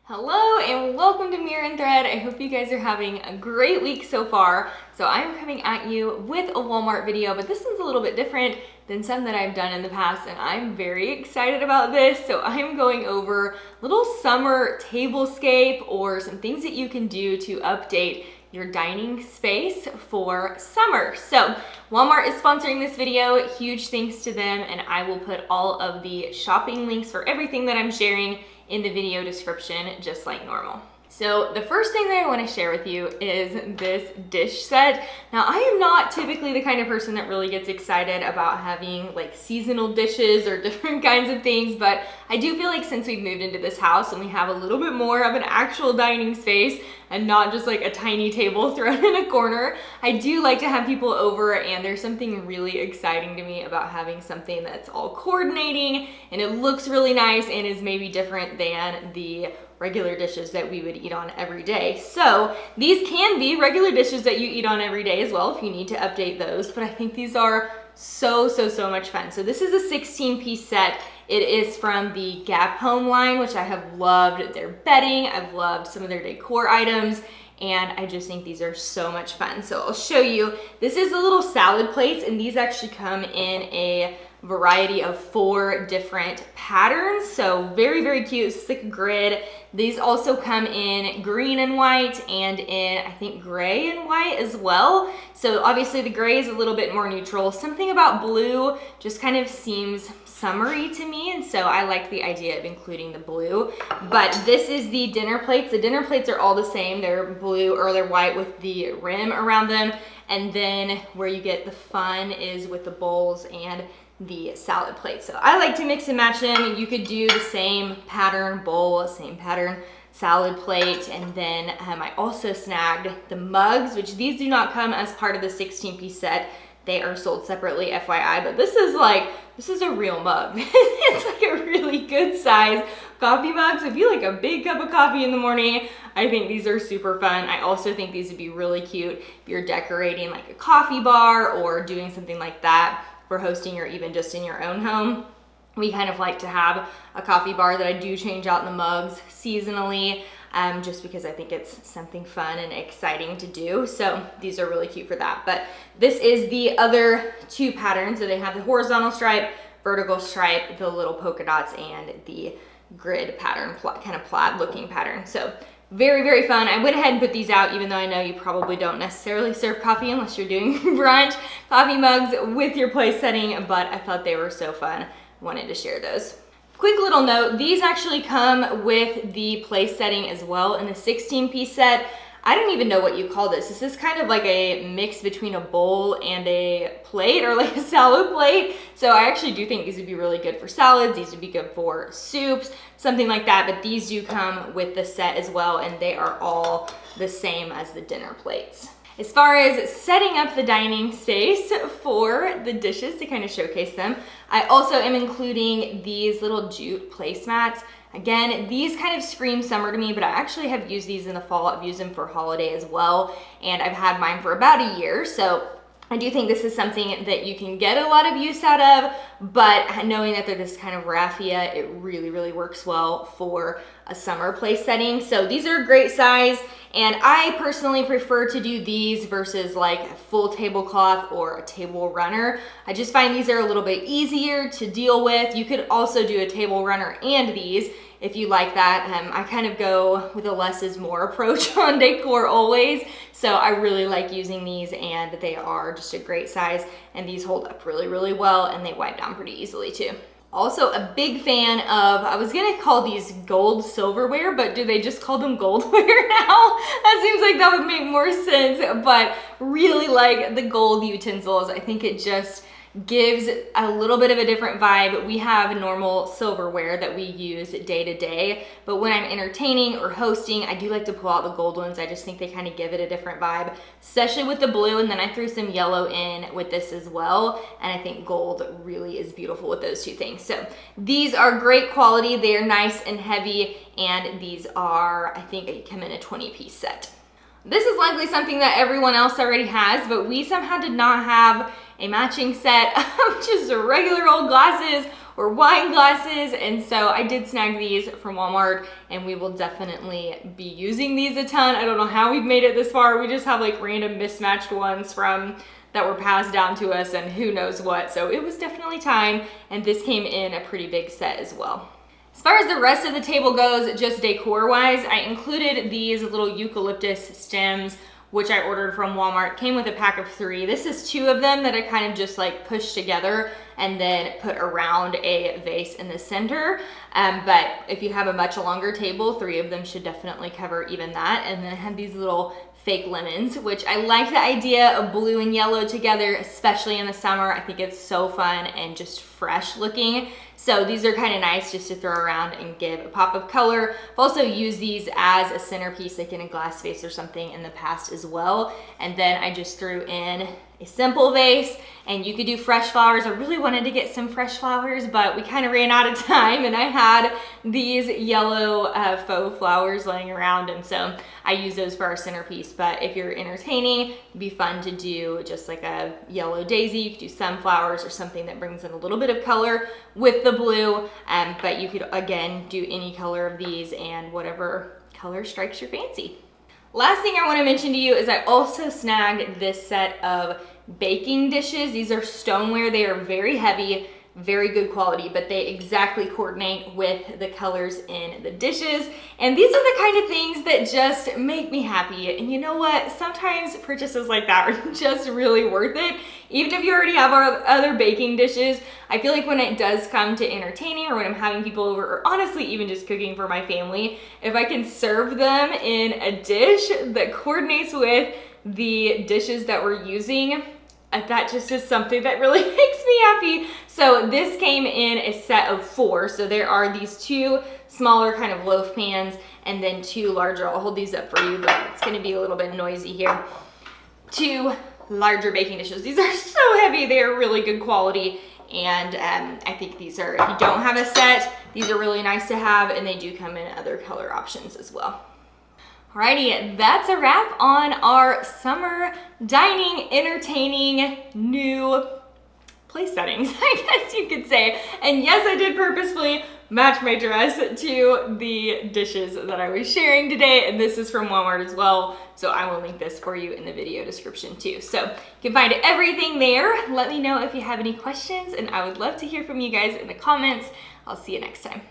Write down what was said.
Hello and welcome to Mirror and Thread. I hope you guys are having a great week so far. So I'm coming at you with a Walmart video, but this one's a little bit different than some that I've done in the past, and I'm very excited about this. So I'm going over a little summer tablescape or some things that you can do to update your dining space for summer. So Walmart is sponsoring this video. Huge thanks to them, and I will put all of the shopping links for everything that I'm sharing in the video description, just like normal. So the first thing that I want to share with you is this dish set. Now, I am not typically the kind of person that really gets excited about having like seasonal dishes or different kinds of things, but I do feel like since we've moved into this house and we have a little bit more of an actual dining space and not just like a tiny table thrown in a corner, I do like to have people over, and there's something really exciting to me about having something that's all coordinating and it looks really nice and is maybe different than the regular dishes that we would eat on every day. So these can be regular dishes that you eat on every day as well if you need to update those, but I think these are so much fun. So this is a 16-piece set. It is from the Gap Home line, which I have loved their bedding. I've loved some of their decor items, and I just think these are so much fun. So I'll show you. This is the little salad plates, and these actually come in a variety of 4 different patterns. So very cute. It's like a grid. These also come in green and white and in, I think, gray and white as well. So obviously the gray is a little bit more neutral. Something about blue just kind of seems summery to me, and so I like the idea of including the blue. But this is the dinner plates. The dinner plates are all the same. They're blue or they're white with the rim around them. And then where you get the fun is with the bowls and the salad plate. So I like to mix and match them. You could do the same pattern bowl, same pattern salad plate, and then I also snagged the mugs, which these do not come as part of the 16-piece set. They are sold separately, FYI, but this is a real mug. It's like a really good size coffee mug. So if you like a big cup of coffee in the morning, I think these are super fun. I also think these would be really cute if you're decorating like a coffee bar or doing something like that for hosting, or even just in your own home. We kind of like to have a coffee bar that I do change out in the mugs seasonally, just because I think it's something fun and exciting to do. So these are really cute for that. But this is the other 2 patterns. So they have the horizontal stripe, vertical stripe, the little polka dots, and the grid pattern, kind of plaid looking pattern. So very fun. I went ahead and put these out, even though I know you probably don't necessarily serve coffee unless you're doing brunch, coffee mugs with your place setting, but I thought they were so fun. I wanted to share those. Quick little note, these actually come with the place setting as well in the 16-piece set. I don't even know what you call this. This is kind of like a mix between a bowl and a plate, or like a salad plate. So I actually do think these would be really good for salads. These would be good for soups, something like that. But these do come with the set as well, and they are all the same as the dinner plates. As far as setting up the dining space for the dishes to kind of showcase them, I also am including these little jute placemats. Again, these kind of scream summer to me, but I actually have used these in the fall. I've used them for holiday as well, and I've had mine for about a year. So I do think this is something that you can get a lot of use out of, but knowing that they're this kind of raffia, it really works well for a summer place setting. So these are a great size, and I personally prefer to do these versus like a full tablecloth or a table runner. I just find these are a little bit easier to deal with. You could also do a table runner and these if you like that. I kind of go with a less is more approach on decor always. So I really like using these, and they are just a great size, and these hold up really well, and they wipe down pretty easily too. Also a big fan of, I was gonna call these gold silverware, but do they just call them Goldware now? That seems like that would make more sense, but really like the gold utensils. I think it just gives a little bit of a different vibe. We have normal silverware that we use day to day, but when I'm entertaining or hosting, I do like to pull out the gold ones. I just think they kind of give it a different vibe, especially with the blue, and then I threw some yellow in with this as well, and I think gold really is beautiful with those 2 things. So these are great quality. They are nice and heavy, and these are, I think they come in a 20-piece set. This is likely something that everyone else already has, but we somehow did not have a matching set of just regular old glasses or wine glasses. And so I did snag these from Walmart, and we will definitely be using these a ton. I don't know how we've made it this far. We just have like random mismatched ones from that were passed down to us and who knows what. So it was definitely time, and this came in a pretty big set as well. As far as the rest of the table goes, just decor wise, I included these little eucalyptus stems, which I ordered from Walmart. Came with a pack of 3. This is 2 of them that I kind of just like pushed together and then put around a vase in the center. But if you have a much longer table, 3 of them should definitely cover even that. And then I have these little fake lemons, which I like the idea of blue and yellow together, especially in the summer. I think it's so fun and just fresh looking. So these are kind of nice just to throw around and give a pop of color. I've also used these as a centerpiece, like in a glass vase or something in the past as well. And then I just threw in a simple vase, and you could do fresh flowers. I really wanted to get some fresh flowers, but we kind of ran out of time, and I had these yellow faux flowers laying around, and so I use those for our centerpiece. But if you're entertaining, it'd be fun to do just like a yellow daisy. You could do sunflowers or something that brings in a little bit of color with the blue, but you could again do any color of these and whatever color strikes your fancy. Last thing I want to mention to you is I also snagged this set of baking dishes. These are stoneware. They are very heavy, very good quality, but they exactly coordinate with the colors in the dishes. And these are the kind of things that just make me happy. And you know what? Sometimes purchases like that are just really worth it. Even if you already have our other baking dishes, I feel like when it does come to entertaining or when I'm having people over, or honestly even just cooking for my family, if I can serve them in a dish that coordinates with the dishes that we're using, that just is something that really makes me happy. So this came in a set of 4. So there are these 2 smaller kind of loaf pans and then 2 larger. I'll hold these up for you, but it's gonna be a little bit noisy here. 2 larger baking dishes. These are so heavy. They are really good quality. And I think these are, if you don't have a set, these are really nice to have, and they do come in other color options as well. Alrighty, that's a wrap on our summer dining, entertaining, new place settings, I guess you could say. And yes, I did purposefully match my dress to the dishes that I was sharing today, and this is from Walmart as well, so I will link this for you in the video description too. So you can find everything there. Let me know if you have any questions, and I would love to hear from you guys in the comments. I'll see you next time.